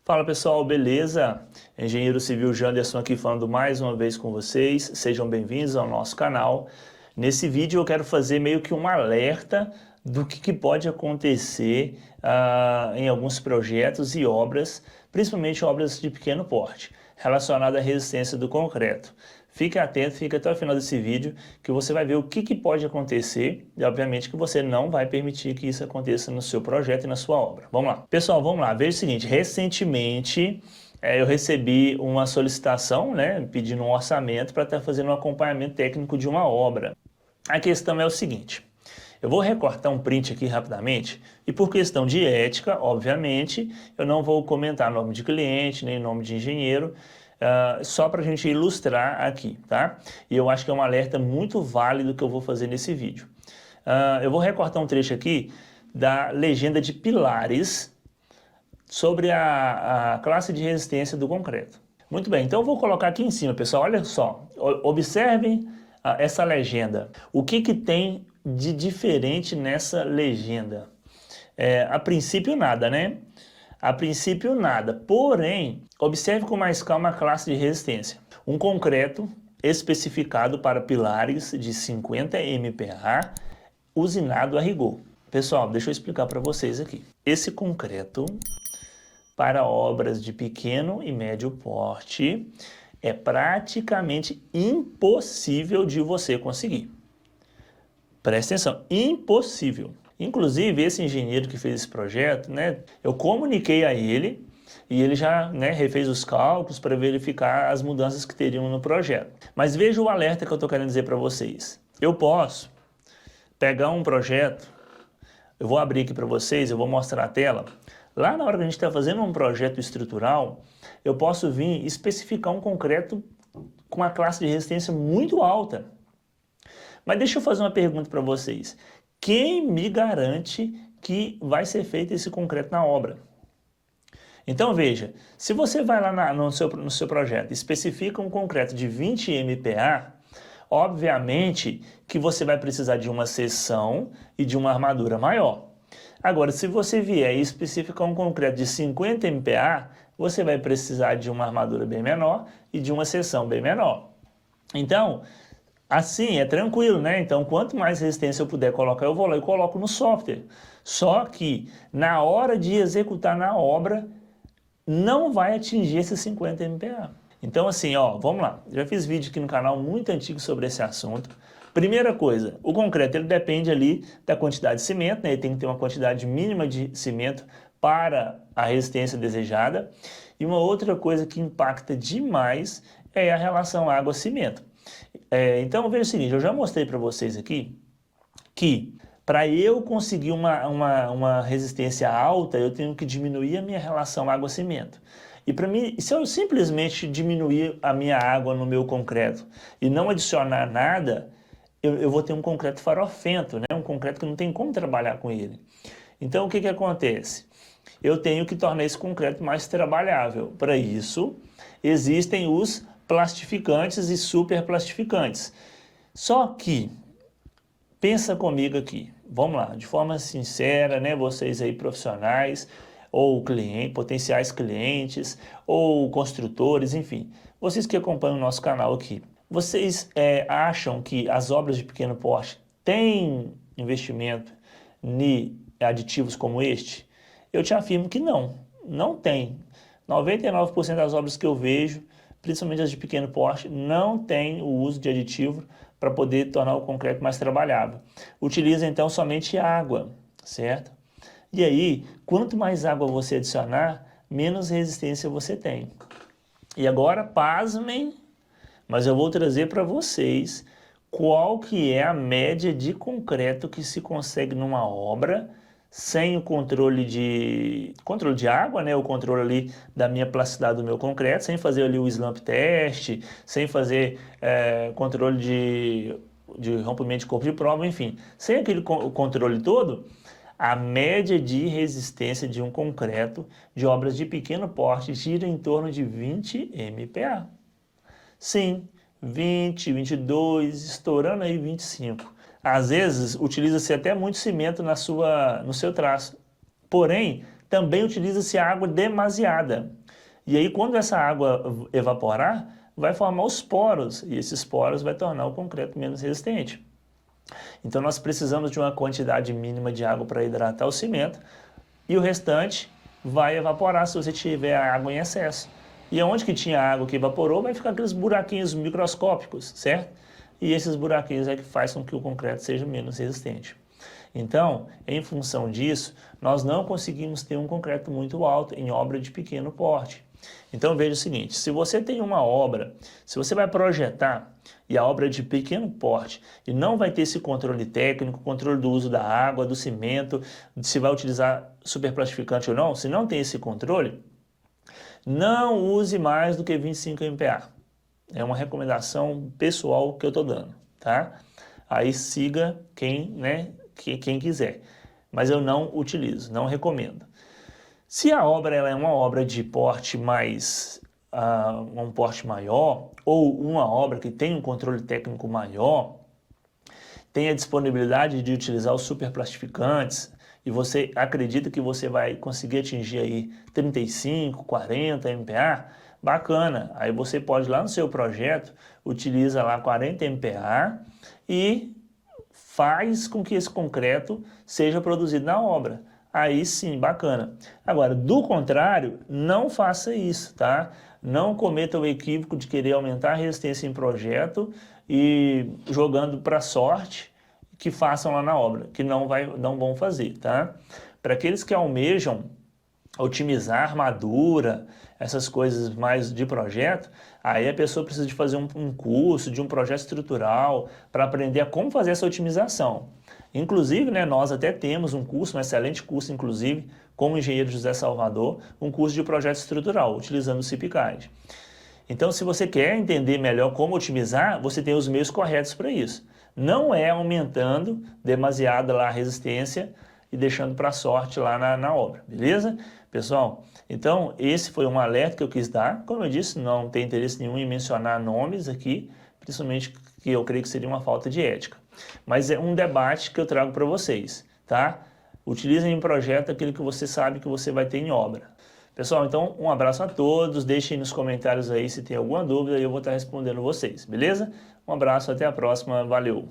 Fala pessoal, beleza? Engenheiro Civil Janderson aqui falando mais uma vez com vocês. Sejam bem-vindos ao nosso canal. Nesse vídeo eu quero fazer meio que um alerta do que pode acontecer em alguns projetos e obras, principalmente obras de pequeno porte, relacionadas à resistência do concreto. Fique atento, fique até o final desse vídeo, que você vai ver o que pode acontecer e, obviamente, que você não vai permitir que isso aconteça no seu projeto e na sua obra. Vamos lá. Pessoal, vamos lá. Veja o seguinte, recentemente eu recebi uma solicitação, pedindo um orçamento para estar fazendo um acompanhamento técnico de uma obra. A questão é o seguinte, eu vou recortar um print aqui rapidamente e por questão de ética, obviamente, eu não vou comentar nome de cliente, nem nome de engenheiro, só para a gente ilustrar aqui, tá? E eu acho que é um alerta muito válido que eu vou fazer nesse vídeo. Eu vou recortar um trecho aqui da legenda de pilares sobre a classe de resistência do concreto. Muito bem, então eu vou colocar aqui em cima, pessoal, olha só, observem essa legenda. O que tem de diferente nessa legenda? A princípio nada, né? A princípio nada, porém, observe com mais calma a classe de resistência. Um concreto especificado para pilares de 50 MPa, usinado a rigor. Pessoal, deixa eu explicar para vocês aqui. Esse concreto, para obras de pequeno e médio porte, é praticamente impossível de você conseguir. Presta atenção, impossível. Inclusive, esse engenheiro que fez esse projeto, eu comuniquei a ele e ele já refez os cálculos para verificar as mudanças que teriam no projeto. Mas veja o alerta que eu estou querendo dizer para vocês. Eu posso pegar um projeto, eu vou abrir aqui para vocês, eu vou mostrar a tela. Lá na hora que a gente está fazendo um projeto estrutural, eu posso vir especificar um concreto com uma classe de resistência muito alta. Mas deixa eu fazer uma pergunta para vocês. Quem me garante que vai ser feito esse concreto na obra? Então veja, se você vai lá no seu projeto e especifica um concreto de 20 MPa, obviamente que você vai precisar de uma seção e de uma armadura maior. Agora, se você vier e especificar um concreto de 50 MPa, você vai precisar de uma armadura bem menor e de uma seção bem menor. Então, assim, é tranquilo, Então, quanto mais resistência eu puder colocar, eu vou lá e coloco no software. Só que, na hora de executar na obra, não vai atingir esses 50 MPa. Então, assim, vamos lá. Já fiz vídeo aqui no canal muito antigo sobre esse assunto. Primeira coisa, o concreto ele depende ali da quantidade de cimento, Ele tem que ter uma quantidade mínima de cimento para a resistência desejada. E uma outra coisa que impacta demais é a relação água-cimento. Então veja o seguinte, eu já mostrei para vocês aqui que para eu conseguir uma resistência alta, eu tenho que diminuir a minha relação água-cimento. E para mim, se eu simplesmente diminuir a minha água no meu concreto e não adicionar nada, eu vou ter um concreto farofento, um concreto que não tem como trabalhar com ele. Então o que acontece? Eu tenho que tornar esse concreto mais trabalhável. Para isso, existem os plastificantes e superplastificantes. Só que, pensa comigo aqui, vamos lá, de forma sincera, vocês aí profissionais, ou potenciais clientes, ou construtores, enfim, vocês que acompanham o nosso canal aqui, vocês acham que as obras de pequeno porte têm investimento em aditivos como este? Eu te afirmo que não tem. 99% das obras que eu vejo, principalmente as de pequeno porte, não tem o uso de aditivo para poder tornar o concreto mais trabalhável. Utiliza então somente água, certo? E aí, quanto mais água você adicionar, menos resistência você tem. E agora, pasmem, mas eu vou trazer para vocês qual que é a média de concreto que se consegue numa obra sem o controle de água, o controle ali da minha plasticidade do meu concreto, sem fazer ali o slump test, sem fazer controle de rompimento de corpo de prova, enfim. Sem aquele controle todo, a média de resistência de um concreto de obras de pequeno porte gira em torno de 20 MPa. Sim, 20, 22, estourando aí 25. Às vezes, utiliza-se até muito cimento no seu traço. Porém, também utiliza-se água demasiada. E aí quando essa água evaporar, vai formar os poros, e esses poros vai tornar o concreto menos resistente. Então nós precisamos de uma quantidade mínima de água para hidratar o cimento, e o restante vai evaporar se você tiver água em excesso. E onde que tinha água que evaporou, vai ficar aqueles buraquinhos microscópicos, certo? E esses buraquinhos é que faz com que o concreto seja menos resistente. Então, em função disso, nós não conseguimos ter um concreto muito alto em obra de pequeno porte. Então veja o seguinte, se você tem uma obra, se você vai projetar e a obra é de pequeno porte e não vai ter esse controle técnico, controle do uso da água, do cimento, se vai utilizar superplastificante ou não, se não tem esse controle, não use mais do que 25 MPa. É uma recomendação pessoal que eu estou dando, tá? Aí siga quem quiser, mas eu não utilizo, não recomendo. Se a obra ela é uma obra de porte um porte maior, ou uma obra que tem um controle técnico maior, tem a disponibilidade de utilizar os superplastificantes, e você acredita que você vai conseguir atingir aí 35, 40 MPa, bacana. Aí você pode lá no seu projeto, utiliza lá 40 MPa e faz com que esse concreto seja produzido na obra. Aí sim, bacana. Agora, do contrário, não faça isso, tá? Não cometa o equívoco de querer aumentar a resistência em projeto e jogando para sorte que façam lá na obra, que não vão fazer, tá? Para aqueles que almejam otimizar a armadura, essas coisas mais de projeto, aí a pessoa precisa de fazer um curso, de um projeto estrutural, para aprender a como fazer essa otimização. Inclusive, né, nós até temos um curso, um excelente curso, inclusive, como engenheiro José Salvador, um curso de projeto estrutural, utilizando o CIPCAD. Então, se você quer entender melhor como otimizar, você tem os meios corretos para isso. Não é aumentando demasiado lá a resistência e deixando para sorte lá na obra, beleza? Pessoal, então esse foi um alerta que eu quis dar. Como eu disse, não tem interesse nenhum em mencionar nomes aqui, principalmente que eu creio que seria uma falta de ética. Mas é um debate que eu trago para vocês, tá? Utilizem em projeto aquilo que você sabe que você vai ter em obra. Pessoal, então um abraço a todos, deixem nos comentários aí se tem alguma dúvida e eu vou estar respondendo vocês, beleza? Um abraço, até a próxima, valeu!